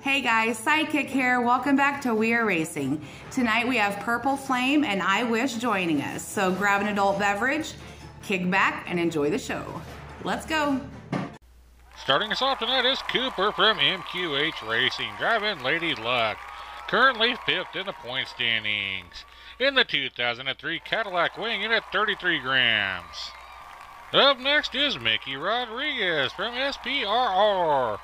Hey guys, Sidekick here. Welcome back to We Are Racing. Tonight we have Purple Flame and I Wish joining us. So grab an adult beverage, kick back, and enjoy the show. Let's go. Starting us off tonight is Cooper from MQH Racing, driving Lady Luck. Currently 5th in the point standings. In the 2003 Cadillac, weighing in at 33 grams. Up next is Mickey Rodriguez from SPRR,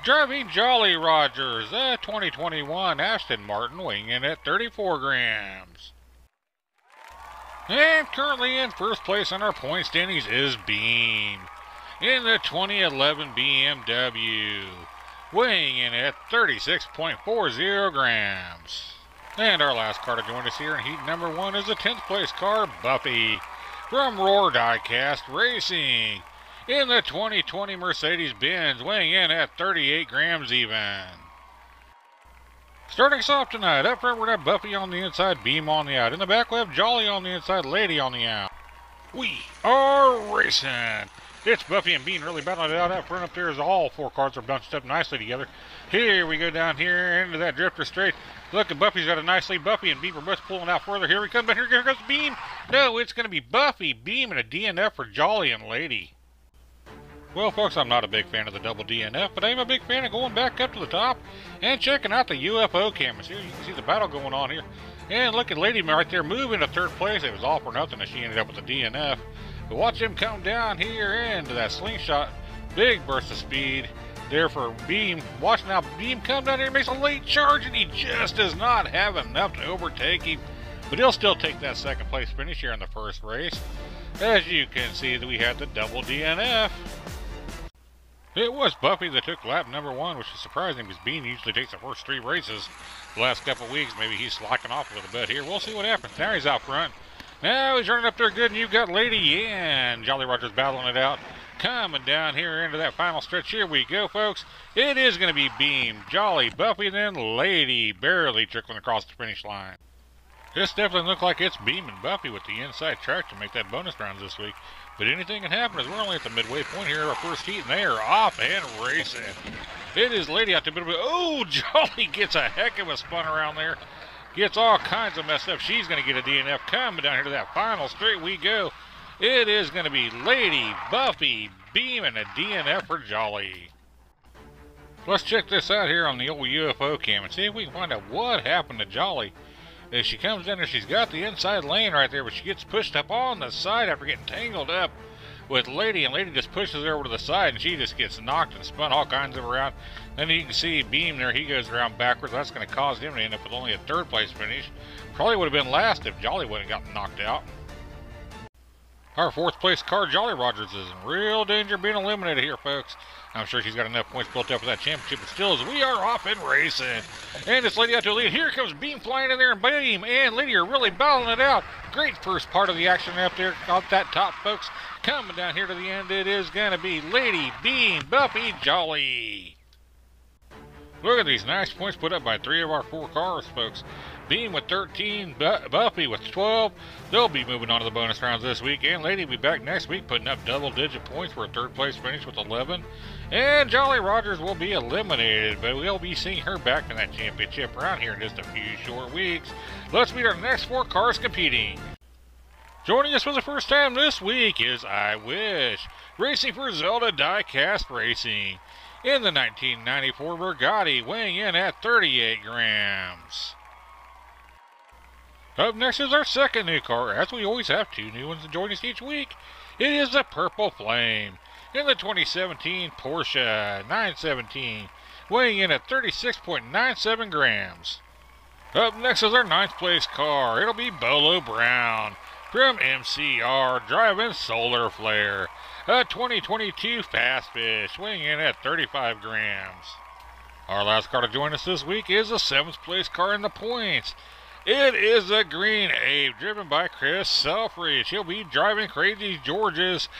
driving Jolly Rogers, a 2021 Aston Martin, weighing in at 34 grams. And currently in first place on our point standings is Beam, in the 2011 BMW, weighing in at 36.40 grams. And our last car to join us here in heat number 1 is the 10th place car, Buffy, from Roar Diecast Racing, in the 2020 Mercedes-Benz, weighing in at 38 grams even. Starting us off tonight, up front we're going to have Buffy on the inside, Beam on the out. In the back we have Jolly on the inside, Lady on the out. We are racing! It's Buffy and Beam really battling it out. Up front up there is all 4 cars are bunched up nicely together. Here we go down here into that drifter straight. Look, at Buffy's got a nice lead. Buffy and Beam are both pulling out further. Here we come, but here goes Beam. No, it's going to be Buffy, Beam, and a DNF for Jolly and Lady. Well, folks, I'm not a big fan of the double DNF, but I'm a big fan of going back up to the top and checking out the UFO cameras. Here you can see the battle going on here. And look at Lady right there moving to 3rd place. It was all for nothing that she ended up with the DNF. But watch him come down here into that slingshot. Big burst of speed there for Beam. Watch now, Beam come down here and makes a late charge, and he just does not have enough to overtake him. But he'll still take that 2nd place finish here in the first race. As you can see, that we had the double DNF. It was Buffy that took lap number 1, which is surprising because Beam usually takes the first 3 races the last couple of weeks. Maybe he's slacking off a little bit here. We'll see what happens. Now he's out front. Now he's running up there good, and you've got Lady and Jolly Rogers battling it out. Coming down here into that final stretch. Here we go, folks. It is going to be Beam, Jolly, Buffy, and then Lady barely trickling across the finish line. This definitely looks like it's Beam and Buffy with the inside track to make that bonus rounds this week. But anything can happen as we're only at the midway point here of our first heat, and they are off and racing. It is Lady out to bit of oh, Jolly gets a heck of a spun around there. Gets all kinds of messed up. She's going to get a DNF. Coming down here to that final straight we go. It is going to be Lady, Buffy, Beam, and a DNF for Jolly. Let's check this out here on the old UFO cam and see if we can find out what happened to Jolly. As she comes in there, she's got the inside lane right there, but she gets pushed up on the side after getting tangled up with Lady, and Lady just pushes her over to the side, and she just gets knocked and spun all kinds of around. Then you can see Beam there, he goes around backwards. That's going to cause him to end up with only a 3rd place finish. Probably would have been last if Jolly wouldn't have gotten knocked out. Our 4th place car, Jolly Rogers, is in real danger of being eliminated here, folks. I'm sure she's got enough points built up for that championship, but still, as we are off and racing. And it's Lady out to the lead. Here comes Beam flying in there, and Beam and Lady are really battling it out. Great first part of the action up there off that top, folks. Coming down here to the end, it is going to be Lady, Beam, Buffy, Jolly. Look at these nice points put up by 3 of our 4 cars, folks. Beam with 13, Buffy with 12. They'll be moving on to the bonus rounds this week. And Lady will be back next week putting up double-digit points for a 3rd place finish with 11. And Jolly Rogers will be eliminated, but we'll be seeing her back in that championship round here in just a few short weeks. Let's meet our next 4 cars competing. Joining us for the first time this week is I Wish, racing for Zelda Diecast Racing, in the 1994 Bugatti, weighing in at 38 grams. Up next is our 2nd new car, as we always have 2 new ones to join us each week. It is the Purple Flame, in the 2017 Porsche 917, weighing in at 36.97 grams. Up next is our 9th place car. It'll be Bolo Brown, from MCR, driving Solar Flare, a 2022 Fast Fish, weighing in at 35 grams. Our last car to join us this week is the 7th place car in the points. It is the Green Ape, driven by Chris Selfridge. He'll be driving Crazy George's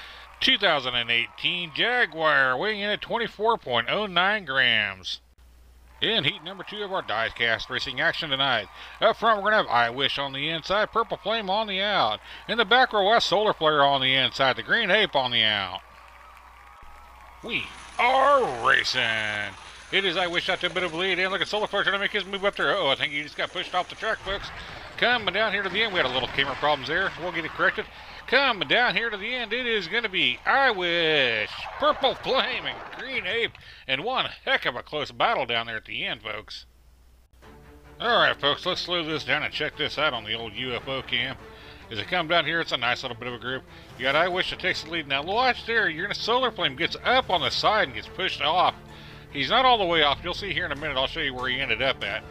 2018 Jaguar, weighing in at 24.09 grams. In heat number 2 of our Diecast Racing action tonight, up front we're going to have I Wish on the inside, Purple Flame on the out. In the back row, West Solar Flare on the inside, the Green Ape on the out. We are racing. It is I Wish out to a bit of a lead. And look at Solar Flare trying to make his move up there. Oh, I think he just got pushed off the track, folks. Coming down here to the end. We had a little camera problems there. We'll get it corrected. Coming down here to the end, it is going to be I Wish, Purple Flame, and Green Ape. And one heck of a close battle down there at the end, folks. Alright, folks, let's slow this down and check this out on the old UFO cam. As it comes down here, it's a nice little bit of a group. You got I Wish that takes the lead. Now, watch there. You're going to Solar Flame gets up on the side and gets pushed off. He's not all the way off. You'll see here in a minute. I'll show you where he ended up at.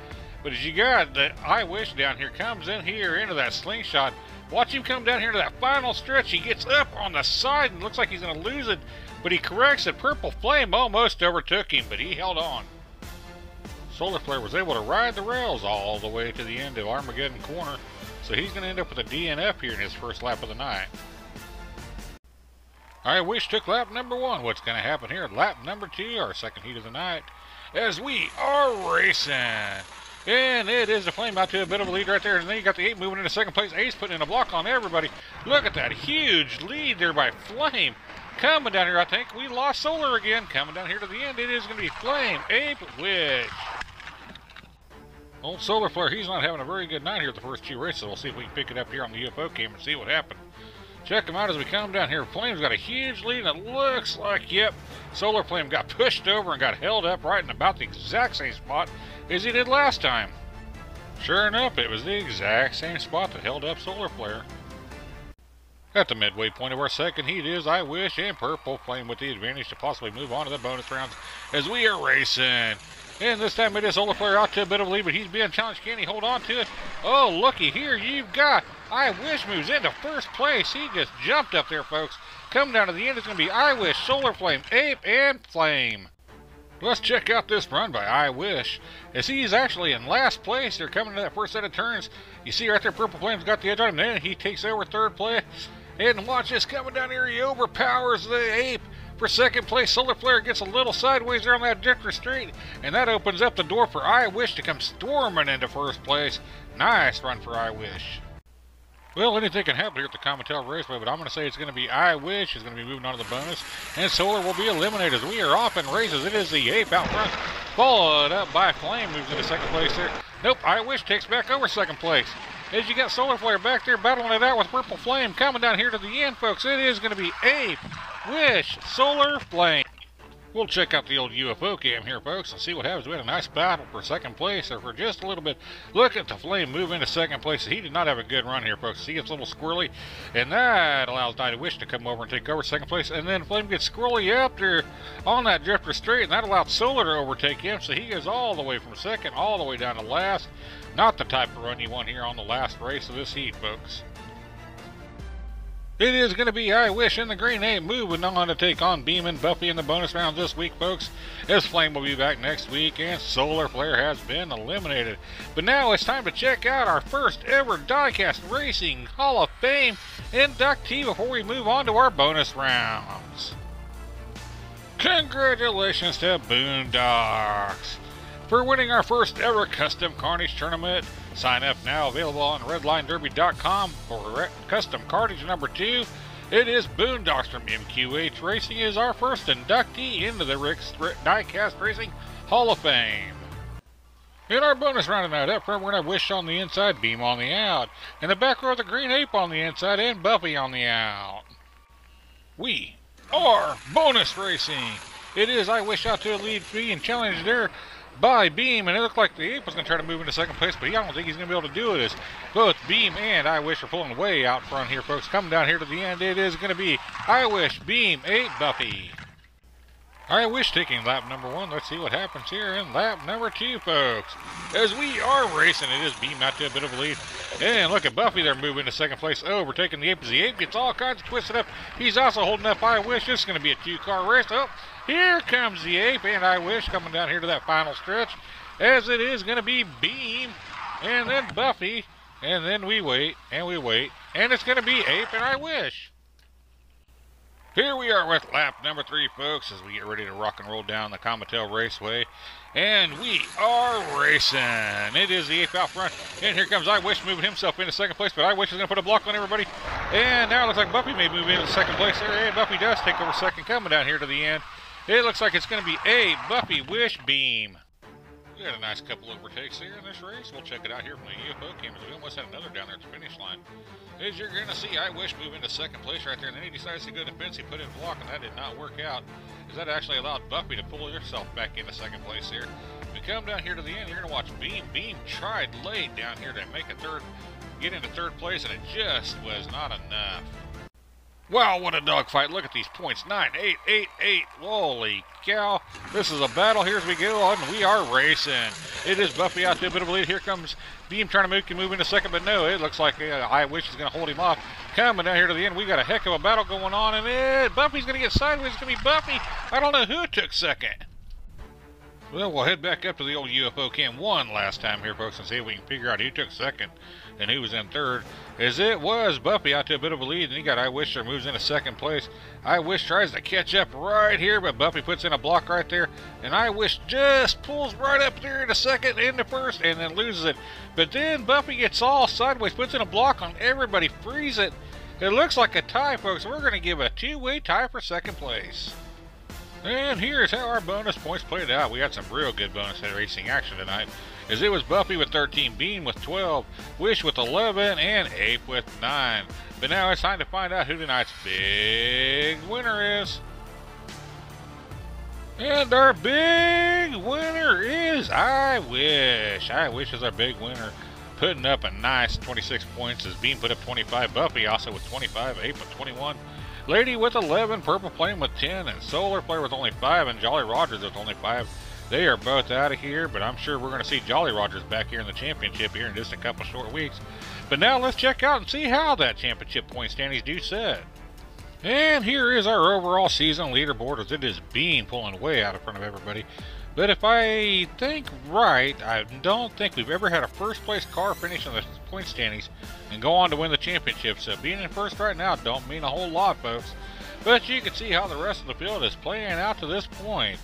But as you got the I Wish down here, comes in here into that slingshot. Watch him come down here to that final stretch. He gets up on the side and looks like he's going to lose it. But he corrects it. Purple Flame almost overtook him, but he held on. Solar Flare was able to ride the rails all the way to the end of Armageddon Corner. So he's going to end up with a DNF here in his first lap of the night. I Wish took lap number 1. What's going to happen here? Lap number 2, our second heat of the night, as we are racing. And it is the Flame out to a bit of a lead right there. And then you got the Ape moving into second place. Ace putting in a block on everybody. Look at that huge lead there by Flame. Coming down here, I think we lost Solar again. Coming down here to the end, it is going to be Flame, Ape, Wish. Old Solar Flare, he's not having a very good night here at the first 2 races. We'll see if we can pick it up here on the UFO cam and see what happened. Check him out as we come down here. Flame's got a huge lead, and it looks like, yep, Solar Flame got pushed over and got held up right in about the exact same spot as he did last time. Sure enough, it was the exact same spot that held up Solar Flare. At the midway point of our second heat is I Wish and Purple Flame with the advantage to possibly move on to the bonus rounds as we are racing. And this time it is Solar Flare out to a bit of a lead, but he's being challenged. Can he hold on to it? Oh, looky here. You've got I Wish moves into first place. He just jumped up there, folks. Come down to the end. It's going to be I Wish, Solar Flame, Ape, and Flame. Let's check out this run by I Wish, as he's actually in last place. They're coming to that first set of turns. You see right there, Purple Flame's got the edge on him. Then he takes over third place. And watch this coming down here. He overpowers the Ape. For second place, Solar Flare gets a little sideways there on that drifter straight, and that opens up the door for I Wish to come storming into first place. Nice run for I Wish. Well, anything can happen here at the Comitel Raceway, but I'm going to say it's going to be I Wish is going to be moving on to the bonus, and Solar will be eliminated as we are off in races. It is the Ape out front, followed up by Flame, moves into second place there. Nope, I Wish takes back over second place. As you got Solar Flare back there battling it out with Purple Flame, coming down here to the end, folks, it is going to be Ape, Wish, Solar Flame. We'll check out the old UFO cam here, folks, and see what happens. We had a nice battle for second place there for just a little bit. Look at the Flame move into second place. He did not have a good run here, folks. He gets a little squirrely, and that allows I Wish to come over and take over second place. And then Flame gets squirrely up there on that drifter straight, and that allowed Solar to overtake him. So he goes all the way from second all the way down to last. Not the type of run you want here on the last race of this heat, folks. It is going to be I Wish and the Green Ape moving on to take on Beam and Buffy in the bonus round this week, folks. As Flame will be back next week, and Solar Flare has been eliminated. But now it's time to check out our first ever Diecast Racing Hall of Fame inductee before we move on to our bonus rounds. Congratulations to Boondocks for winning our first ever Custom Carnage tournament. Sign up now, available on RedlineDerby.com for Custom Carnage number 2. It is Boondocks from MQH Racing is our first inductee into the Diecast Racing Hall of Fame. In our bonus round tonight, up front we're going to have Wish on the inside, Beam on the out. In the back row, the Green Ape on the inside and Buffy on the out. We are bonus racing. It is I Wish out to a lead being challenged there by Beam, and it looked like the Ape was going to try to move into second place, but I don't think he's going to be able to do it, as both Beam and I Wish are pulling way out front here, folks. Coming down here to the end, it is going to be I Wish, Beam, Ape, Buffy. I Wish taking lap number 1. Let's see what happens here in lap number 2, folks. As we are racing, it is Beam out to a bit of a lead. And look at Buffy there moving to second place, overtaking the Ape, as the Ape gets all kinds of twisted up. He's also holding up I Wish. This is going to be a 2-car race. Oh, here comes the Ape and I Wish coming down here to that final stretch, as it is going to be Beam and then Buffy, and then we wait, and it's going to be Ape and I Wish. Here we are with lap number 3, folks, as we get ready to rock and roll down the Comitel Raceway. And we are racing. It is the Ape out front. And here comes I Wish moving himself into second place, but I Wish is going to put a block on everybody. And now it looks like Buffy may move into second place there. And Buffy does take over second, coming down here to the end. It looks like it's going to be a Buffy Wish Beam. We had a nice couple overtakes here in this race. We'll check it out here from the UFO cameras. We almost had another down there at the finish line. As you're going to see, I Wish move into second place right there, and then he decides to go to fence. He put in block, and that did not work out, as that actually allowed Buffy to pull herself back into second place here. We come down here to the end, you're going to watch Beam. Beam tried late down here to make get into third place, and it just was not enough. Wow, what a dogfight. Look at these points. 9, 8, 8, 8. Holy cow. This is a battle here as we go on. We are racing. It is Buffy out to a bit of a lead. Here comes Beam trying to move into second, but no, it looks like I Wish is going to hold him off. Coming down here to the end, we got a heck of a battle going on, and Buffy's going to get sideways. It's going to be Buffy. I don't know who took second. Well, we'll head back up to the old UFO cam one last time here, folks, and see if we can figure out who took second and who was in third. As it was Buffy out to a bit of a lead, and he got I Wish moves into second place. I Wish tries to catch up right here, but Buffy puts in a block right there, and I Wish just pulls right up there into second, into first, and then loses it. But then Buffy gets all sideways, puts in a block on everybody, frees it. It looks like a tie, folks. We're going to give a two-way tie for second place. And here's how our bonus points played out. We had some real good bonus racing action tonight, as it was Buffy with 13, Beam with 12, Wish with 11, and Ape with 9. But now it's time to find out who tonight's big winner is. And our big winner is I Wish. I Wish is our big winner, putting up a nice 26 points as Beam put up 25, Buffy also with 25, Ape with 21, Lady with 11, Purple Flame with 10, and Solar Flare with only 5, and Jolly Rogers with only 5. They are both out of here, but I'm sure we're going to see Jolly Rogers back here in the championship here in just a couple short weeks. But now let's check out and see how that championship point standings do set. And here is our overall season leaderboard, as it is Beam pulling way out in front of everybody. But if I think right, I don't think we've ever had a first place car finish in the point standings and go on to win the championship. So being in first right now don't mean a whole lot, folks. But you can see how the rest of the field is playing out to this point.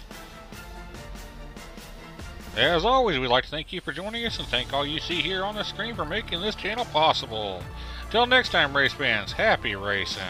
As always, we'd like to thank you for joining us and thank all you see here on the screen for making this channel possible. Till next time, race fans, happy racing.